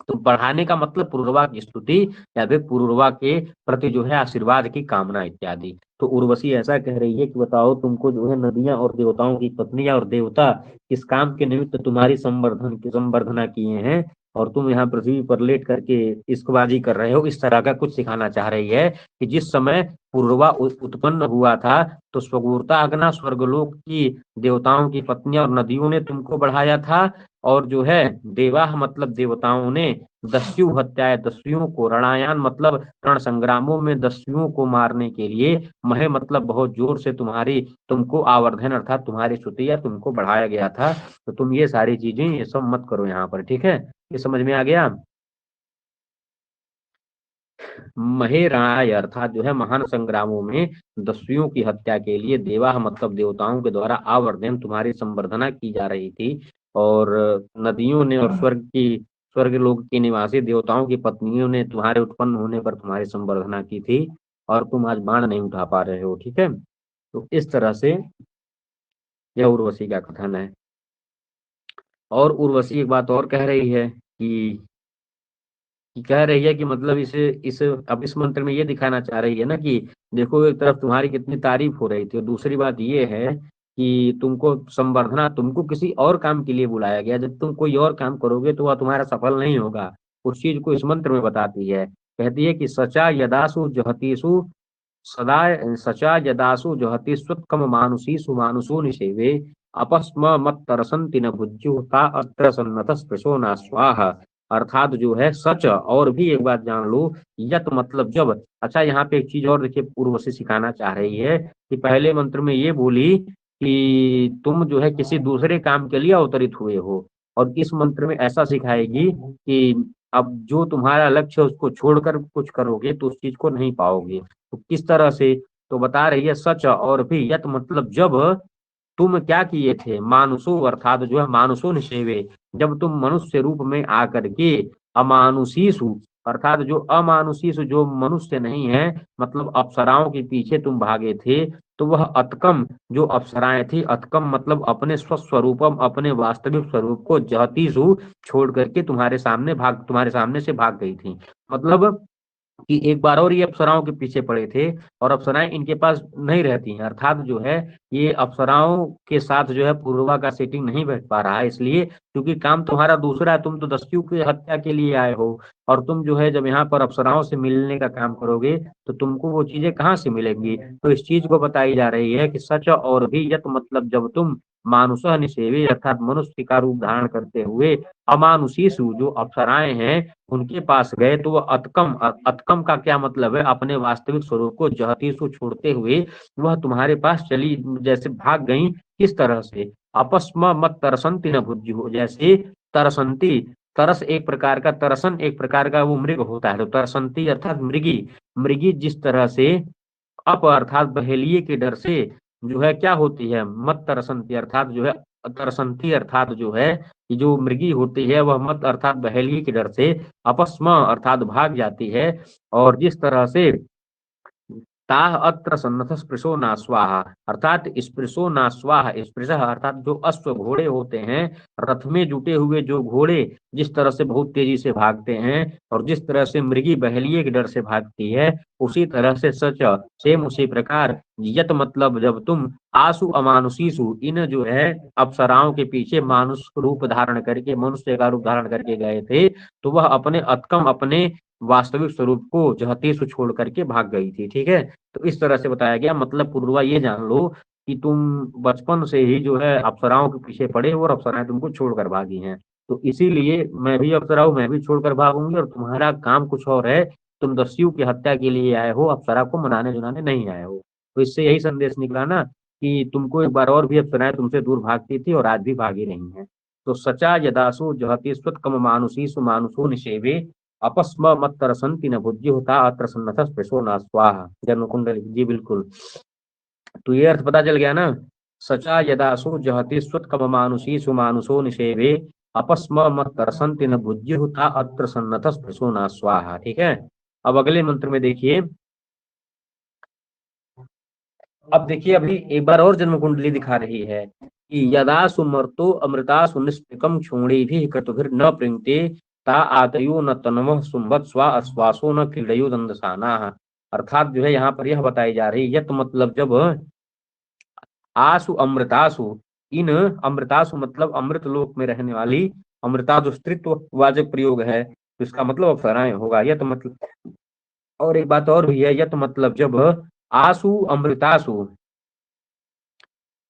तो बढ़ाने का मतलब पूर्वा की स्तुति, या फिर पूर्वा के प्रति जो है आशीर्वाद की कामना इत्यादि। तो उर्वशी ऐसा कह रही है कि बताओ तुमको जो है नदियां और देवताओं की पत्नियां और देवता किस काम के निमित्त तुम्हारी संवर्धन की संवर्धना किए हैं, और तुम यहाँ पृथ्वी पर लेट करके इश्कबाजी कर रहे हो, इस तरह का कुछ सिखाना चाह रही है कि जिस समय पूर्वा उत्पन्न हुआ था, तो स्वगुरता अग्ना स्वर्गलोक की देवताओं की पत्नियां और नदियों ने तुमको बढ़ाया था, और जो है देवाह मतलब देवताओं ने दस्यु हत्याएं, दस्युओं को, रणायान मतलब रण संग्रामों में दस्युओं को मारने के लिए, महे मतलब बहुत जोर से तुम्हारी, तुमको आवर्धन अर्थात तुम्हारी स्तुति या तुमको बढ़ाया गया था। तो तुम ये सारी चीजें ये सब मत करो यहाँ पर, ठीक है। ये समझ में आ गया। महेराय अर्थात जो है महान संग्रामों में दस्युओं की हत्या के लिए देवा मतलब देवताओं के द्वारा आवर्धन तुम्हारी संवर्धना की जा रही थी, और नदियों ने और स्वर्ग लोक के निवासी देवताओं की पत्नियों ने तुम्हारे उत्पन्न होने पर तुम्हारी संवर्धना की थी, और तुम आज बाण नहीं उठा पा रहे हो, ठीक है। तो इस तरह से यह उर्वशी का कथन है। और उर्वशी एक बात और कह रही है कि कह रही है कि मतलब इस अब इस मंत्र में ये दिखाना चाह रही है ना कि देखो एक तरफ तुम्हारी कितनी तारीफ हो रही थी, और दूसरी बात ये है कि तुमको संवर्धना, तुमको किसी और काम के लिए बुलाया गया, जब तुम कोई और काम करोगे तो वह तुम्हारा सफल नहीं होगा, उस चीज को इस मंत्र में बताती है। कहती है कि सचा यदासु जहतीसु सदा, सचा यदासु जहति स्वत्कम मानुषीसु मानुषो निषेवे, अपस्म मत तरसंति न भुज्यु ता अत्र सन्नत स्पृशो ना स्वाहा, अर्थात जो है सच, और भी एक बात जान लो, यत मतलब जब। अच्छा यहाँ पे एक चीज और देखिए पूर्व से सिखाना चाह रही है कि पहले मंत्र में ये बोली कि तुम जो है किसी दूसरे काम के लिए अवतरित हुए हो, और इस मंत्र में ऐसा सिखाएगी कि अब जो तुम्हारा लक्ष्य है उसको छोड़कर कुछ करोगे तो उस चीज को नहीं पाओगे। तो किस तरह से, तो बता रही है सच और भी, यत मतलब जब तुम क्या किए थे, मानुषो अर्थात जो है मानुषो निषेवे, जब तुम मनुष्य रूप में आकर के अमानुषीसु अर्थात जो अमानुषीसु जो मनुष्य नहीं है, मतलब अप्सराओं के पीछे तुम भागे थे, तो वह अतकम जो अप्सराएं थी, अतकम मतलब अपने स्वस्वरूपम अपने वास्तविक स्वरूप को जहतीसु छोड़ करके तुम्हारे सामने से भाग गई थी। मतलब कि एक बार और ये अप्सराओं के पीछे पड़े थे, और अप्सराएं इनके पास नहीं रहती हैं, अर्थात जो है ये अप्सराओं के साथ जो है पूर्वा का सेटिंग नहीं बैठ पा रहा है, इसलिए क्योंकि काम तुम्हारा दूसरा है, तुम तो दस्यु की हत्या के लिए आए हो, और तुम जो है जब यहाँ पर अप्सराओं से मिलने का काम करोगे तो तुमको वो चीजें कहाँ से मिलेंगी। तो इस चीज को बताई जा रही है कि सच और भी यत मतलब जब तुम मानुष निषेवी अर्थात मनुष्य का रूप धारण करते हुए अमानुषीसु जो अप्सराएं हैं उनके पास गए, तो वह अतकम, अतकम का क्या मतलब है, अपने वास्तविक स्वरूप को जहतीसु छोड़ते हुए वह तुम्हारे पास चली, जैसे भाग गई। किस तरह से, अपस्म मत तरसंती न भुज्यु, जैसे तरसंती, तरस एक प्रकार का, तरसन एक प्रकार का वो मृग होता है, तो तरसंती अर्थात मृगी, मृगी जिस तरह से अप अर्थात बहेलिए के डर से जो है क्या होती है, मत तरसंती अर्थात जो है तरसंती अर्थात जो है कि जो मृगी होती है वह मत अर्थात बहेलिए के डर से अपस्मा अर्थात भाग जाती है। और जिस तरह से ताह अत्र सन्नथ स्पृशो नास्वाहा अर्थात स्पृशो नास्वाहा स्पृशः अर्थात जो अश्व घोड़े होते हैं, रथ में जुटे हुए जो घोड़े जिस तरह से बहुत तेजी से भागते हैं और जिस तरह से मृगी बहेलिए के डर से भागती है, उसी तरह से सच सेम उसी प्रकार यत मतलब जब तुम आसु अमानुषीसु इन जो है अप्सराओं के पीछे मानुष रूप धारण करके मनुष्य का रूप धारण करके गए थे, तो वह अपने अतकम अपने वास्तविक स्वरूप को जहतीसु छोड़ करके भाग गई थी। ठीक है, तो इस तरह से बताया गया। मतलब पूर्वा ये जान लो कि तुम बचपन से ही जो है अप्सराओं के पीछे पड़े हो और अप्सराएं तुमको छोड़कर भागी हैं, तो इसीलिए मैं भी अप्सरा हूं, मैं भी छोड़कर भागूंगी और तुम्हारा काम कुछ और है। तुम दस्यु की हत्या के लिए आए हो, अप्सरा को मनाने जुनाने नहीं आए हो। तो इससे यही संदेश निकला ना कि तुमको एक बार और भी अप्सराएं तुमसे दूर भागती थी और आज भी भागी रही हैं। तो सचा यदासु जहति स्वत्कम मानुषीसु मानुषो निषेवे अपस्म मत तरसंति न भुज्य होता अत्र सन्नथ स्पृशो न स्वाहा जन्म कुंडली। जी बिल्कुल, तो ये अर्थ पता चल गया ना। सचा यदासु जहति स्वत्कम मानुषी सुमानुषो निषेवे अपस्म मत तरसंति न भुज्य होता अत्र सन्नथ स्पृशो न स्वाहा। ठीक है, अब अगले मंत्र में देखिए। अब देखिए अभी एक बार और जन्म कुंडली दिखा रही है कि यदा सुमर्तो अमृता सुनिष्पिकम क्षोणी भी क्रतुभिर न प्रिंगते ता आतयो न तन्वः सुम्बत स्वा अस्वासो न क्रीडयो दंदसाना। अर्थात जो है यहाँ पर यह बताई जा रही है, यत मतलब जब आसु अमृतासु इन अमृतासु मतलब अमृत लोक में रहने वाली, अमृता जो स्त्रीत्व वाचक प्रयोग है तो इसका मतलब अप्सराएं होगा। यत मतलब और एक बात और भी है, यत मतलब जब आसु अमृतासु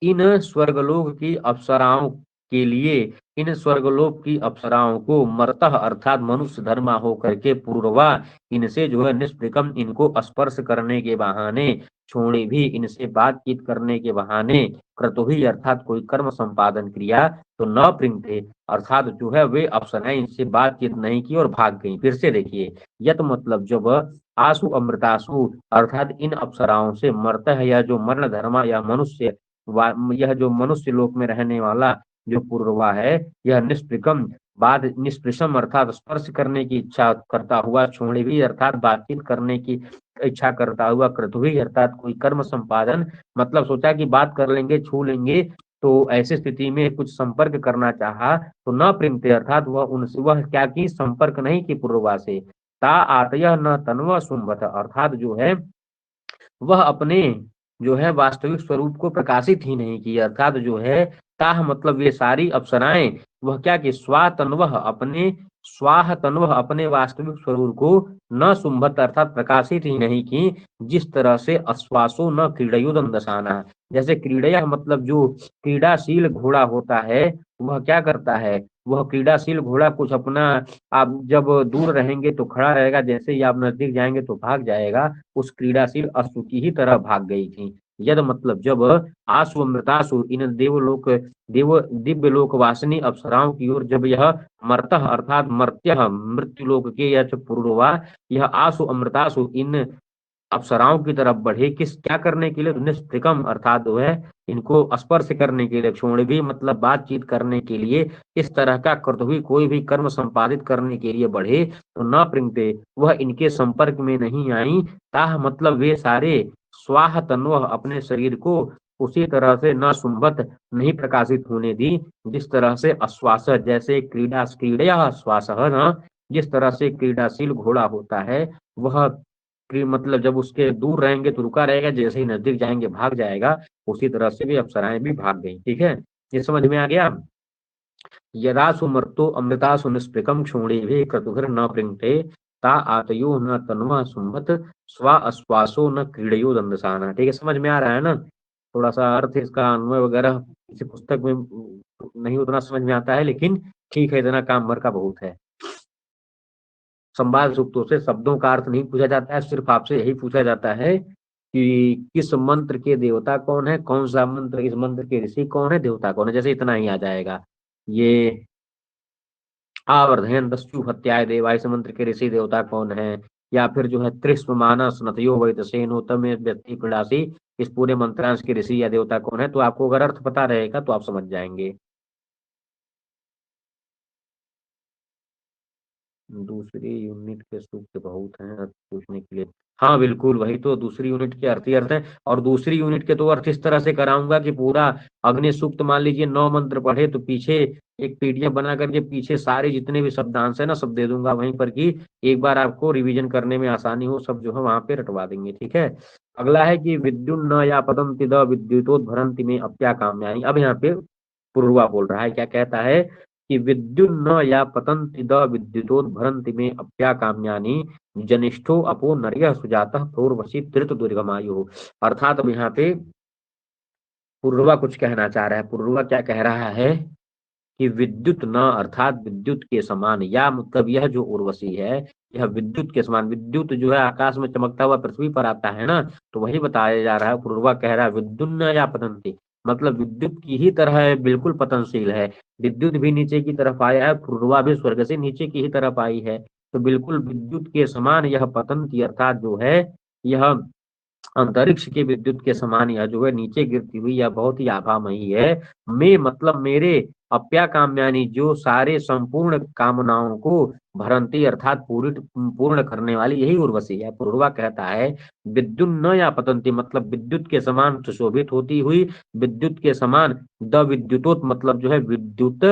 इन स्वर्गलोक की अप्सराओं के लिए इन स्वर्गलोक की अप्सराओं को मरतः अर्थात मनुष्य धर्मा होकर के पूर्वा इनसे जो है निष्प्रिकम इनको स्पर्श करने के बहाने छोड़े भी इनसे बातचीत करने के बहाने क्रतुही अर्थात कोई कर्म संपादन क्रिया तो न प्रिंगते अर्थात जो है वे अप्सराएं इनसे बातचीत नहीं की और भाग गई। फिर से देखिए, यत मतलब जब आसु अमृतासु अर्थात इन अप्सराओं से मरतः या जो मरण धर्मा या मनुष्य यह जो मनुष्य लोक में रहने वाला जो पूर्वा है, यह निष्प्रिकम बाद निष्प्रिशम अर्थात स्पर्श करने की इच्छा करता हुआ छोड़े भी अर्थात बातचीत करने की इच्छा करता हुआ क्रतुही अर्थात कोई कर्म संपादन मतलब सोचा कि बात कर लेंगे छू लेंगे, तो ऐसी स्थिति में कुछ संपर्क करना चाहा तो न प्रेमते अर्थात वह उनसे वह क्या की संपर्क नहीं की पूर्वा से। ता आतय न तन्व सुम्बत अर्थात जो है वह अपने जो है वास्तविक स्वरूप को प्रकाशित ही नहीं की। अर्थात जो है ताह मतलब ये सारी अप्सराएं वह क्या कि स्वाह तन्वह अपने वास्तविक स्वरूप को न सुंभत अर्थात प्रकाशित ही नहीं की। जिस तरह से अश्वासो न क्रीड़योदम दशाना, जैसे क्रीड़या मतलब जो क्रीड़ाशील घोड़ा होता है वह क्या करता है, वह क्रीड़ाशील घोड़ा कुछ अपना आप जब दूर रहेंगे तो खड़ा रहेगा, जैसे ही आप नजदीक जाएंगे तो भाग जाएगा। उस क्रीड़ाशील अश्व की ही तरह भाग गई थी। यद मतलब जब आसु मृतासु इन दिव्य लोक वासिनी अप्सराओं की ओर जब यह मर्तः अर्थात मर्त्य मृत्यु लोक के यह पूर्वा यह आसु अमृतासु इन अप्सराओं की तरफ बढ़े किस क्या करने के लिए, निष्प्रिकम अर्थात जो है इनको स्पर्श करने के लिए, क्षोण भी मतलब बातचीत करने के लिए, इस तरह का कर्तव्य कोई भी कर्म संपादित करने के लिए बढ़े तो न प्रिंगते वह इनके संपर्क में नहीं आई। ताह मतलब वे सारे स्वाह तन्वह अपने शरीर को उसी तरह से न सुंबत नहीं प्रकाशित होने दी जिस तरह से अश्वास जैसे क्रीड़ा अश्वास न जिस तरह से क्रीडाशील घोड़ा होता है वह मतलब जब उसके दूर रहेंगे तो रुका रहेगा, जैसे ही नजदीक जाएंगे भाग जाएगा। उसी तरह से भी अप्सराएं भी भाग गई। ठीक है, ये समझ में आ गया। यदा सुमर्तो अमृता सुनिस्पृकम क्षोणे भी क्रतुभिर न प्रिंगते ता आतयो न तन्वा सुमत स्वा अस्वासो न क्रीड़यो दंदसाना। ठीक है, समझ में आ रहा है ना। थोड़ा सा अर्थ इसका अन्वय वगैरह किसी पुस्तक में नहीं उतना समझ में आता है, लेकिन ठीक है, इतना काम भर का बहुत है। संवाद सूक्तों से शब्दों का अर्थ नहीं पूछा जाता है, सिर्फ आपसे यही पूछा जाता है कि किस मंत्र के देवता कौन है, कौन सा मंत्र, इस मंत्र के ऋषि कौन है, देवता कौन है, जैसे इतना ही आ जाएगा। ये आवर्धन दस्यु हत्याय देवा इस मंत्र के ऋषि देवता कौन है, या फिर जो है त्रिस्व मानस नतयो वैतसेनो तम व्यक्ति प्रणासी, इस पूरे मंत्रांश के ऋषि या देवता कौन है। तो आपको अगर अर्थ पता रहेगा तो आप समझ जाएंगे। दूसरी यूनिट के सूक्त बहुत हैं अर्थ पूछने के लिए। हाँ बिल्कुल, वही तो दूसरी यूनिट के अर्थ ही अर्थ है। और दूसरी यूनिट के तो अर्थ इस तरह से कराऊंगा कि पूरा अग्नि सूक्त मान लीजिए 9 मंत्र पढ़े तो पीछे एक पीडीएफ बना करके पीछे सारे जितने भी शब्दांश है ना सब दे दूंगा वहीं पर, कि एक बार आपको रिवीजन करने में आसानी हो, सब जो है वहां पे रटवा देंगे। ठीक है। अगला है कि विद्युन न या पतंति द विद्युतोद्भरंति में अब क्या कामयानी। अब यहाँ पे पूर्वा बोल रहा है, क्या कहता है कि विद्युन्न या पतन्ति द विद्युतोद्भरन्ति में अप्याकाम्यानि जनिष्ठो अपो नर्यः सुजातः प्रोर्वशी तृत दुर्गमायु। अर्थात अब यहाँ पे पूर्वा कुछ कहना चाह रहा है। पूर्वा क्या कह रहा है कि विद्युत न अर्थात विद्युत के समान, या मतलब यह जो उर्वशी है यह विद्युत के समान। विद्युत जो है आकाश में चमकता हुआ पृथ्वी पर आता है ना, तो वही बताया जा रहा है। पूर्वा कह रहा है विद्युन्न या पतंती, मतलब विद्युत की ही तरह है, बिल्कुल पतनशील है। विद्युत भी नीचे की तरफ आया है, पूर्वा भी स्वर्ग से नीचे की ही तरफ आई है, तो बिल्कुल विद्युत के समान यह पतंती अर्थात जो है यह अंतरिक्ष के विद्युत के समान यह जो है नीचे गिरती हुई यह बहुत ही आभामयी है। मैं मतलब मेरे अप्या काम्यानी जो सारे संपूर्ण कामनाओं को भरंती अर्थात पूरी पूर्ण करने वाली यही उर्वशी है। पूर्वा कहता है विद्युत न या पतंती, मतलब विद्युत के समान सुशोभित होती हुई, विद्युत के समान द विद्युतोत मतलब जो है विद्युत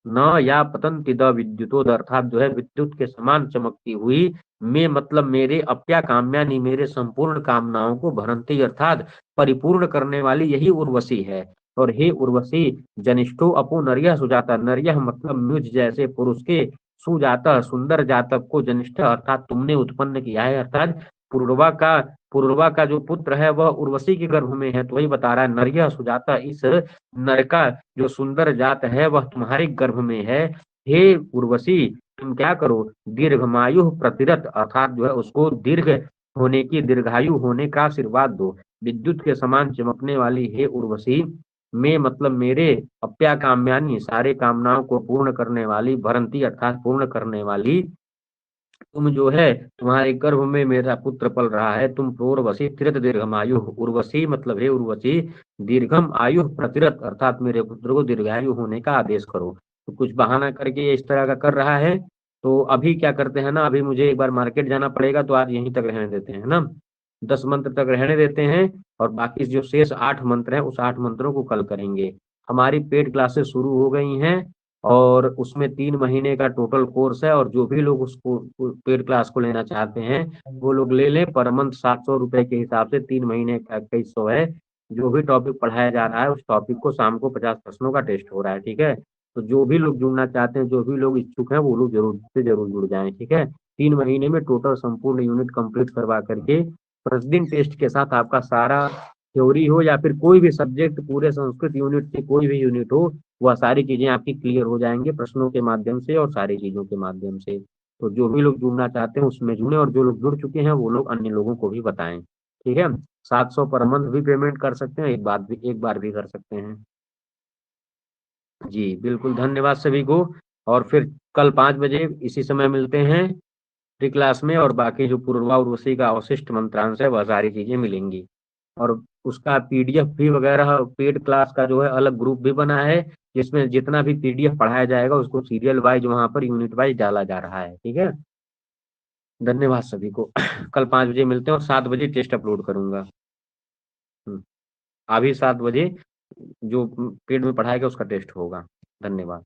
न या पतंती द विद्युतोद अर्थात जो है विद्युत के समान चमकती हुई, मैं मतलब मेरे अप्या काम्यानि मेरे संपूर्ण कामनाओं को भरंती अर्थात परिपूर्ण करने वाली यही उर्वशी है। और हे उर्वशी जनिष्ठो अपो नरियः सुजाता, नरियः मतलब मुझ जैसे पुरुष के, सुजाता सुंदर जातक को, जनिष्ठ अर्थात तुमने उत्पन्न किया है, अर्थात पूर्वा का पूर्वा का जो पुत्र है वह उर्वशी के गर्भ में है, तो वही बता रहा है नरियः सुजाता इस नर का जो सुंदर जात है वह तुम्हारे गर्भ में है। हे उर्वशी तुम क्या करो, दीर्घमायु प्रतिरत अर्थात जो है उसको दीर्घ होने की दीर्घायु होने का आशीर्वाद दो। विद्युत के समान चमकने वाली हे उर्वशी, मैं मतलब मेरे अप्या काम्यानी सारे कामनाओं को पूर्ण करने वाली, भरंती अर्थात पूर्ण करने वाली तुम जो है तुम्हारे गर्भ में मेरा पुत्र पल रहा है, तुम प्रोर्वशी तिरत दीर्घमायु। उर्वशी मतलब हे उर्वशी दीर्घम आयु प्रतिरत अर्थात मेरे पुत्र को दीर्घायु होने का आदेश करो। तो कुछ बहाना करके ये इस तरह का कर रहा है। तो अभी क्या करते हैं ना, अभी मुझे एक बार मार्केट जाना पड़ेगा, तो आज यहीं तक रहने देते हैं ना, 10 मंत्र तक रहने देते हैं। और बाकी जो शेष 8 मंत्र हैं उस 8 मंत्रों को कल करेंगे। हमारी पेड क्लासेस शुरू हो गई हैं और उसमें 3 महीने का टोटल कोर्स है, और जो भी लोग उसको पेड क्लास को लेना चाहते हैं वो लोग ले लें। पर मंथ 700 रुपए के हिसाब से 3 महीने का 2100 है। जो भी टॉपिक पढ़ाया जा रहा है उस टॉपिक को शाम को 50 प्रश्नों का टेस्ट हो रहा है। ठीक है। तो जो भी लोग जुड़ना चाहते हैं, जो भी लोग इच्छुक हैं, वो लोग जरूर से जरूर जुड़ जाएं। ठीक है। 3 महीने में टोटल संपूर्ण यूनिट कंप्लीट करवा करके प्रतिदिन टेस्ट के साथ आपका सारा थ्योरी हो या फिर कोई भी सब्जेक्ट पूरे संस्कृत यूनिट की कोई भी यूनिट हो, वह सारी चीजें आपकी क्लियर हो जाएंगे प्रश्नों के माध्यम से और सारी चीजों के माध्यम से। तो जो भी लोग जुड़ना चाहते हैं उसमें जुड़े, और जो लोग जुड़ चुके हैं वो लोग अन्य लोगों को भी बताएं। ठीक है। 700 पर मंथ भी पेमेंट कर सकते हैं, एक बार भी कर सकते हैं। जी बिल्कुल, धन्यवाद सभी को। और फिर कल 5 बजे इसी समय मिलते हैं फ्री क्लास में, और बाकी जो पूर्वा उर्वशी का अवशिष्ट मंत्रांश है वह सारी चीजें मिलेंगी। और उसका पीडीएफ भी वगैरह पेड क्लास का जो है अलग ग्रुप भी बना है, जिसमें जितना भी पीडीएफ पढ़ाया जाएगा उसको सीरियल वाइज वहां पर यूनिट वाइज डाला जा रहा है। ठीक है। धन्यवाद सभी को। कल 5 बजे मिलते हैं और 7 बजे टेस्ट अपलोड करूंगा। हम्म, अभी 7 बजे जो पेड में पढ़ाएगा उसका टेस्ट होगा। धन्यवाद।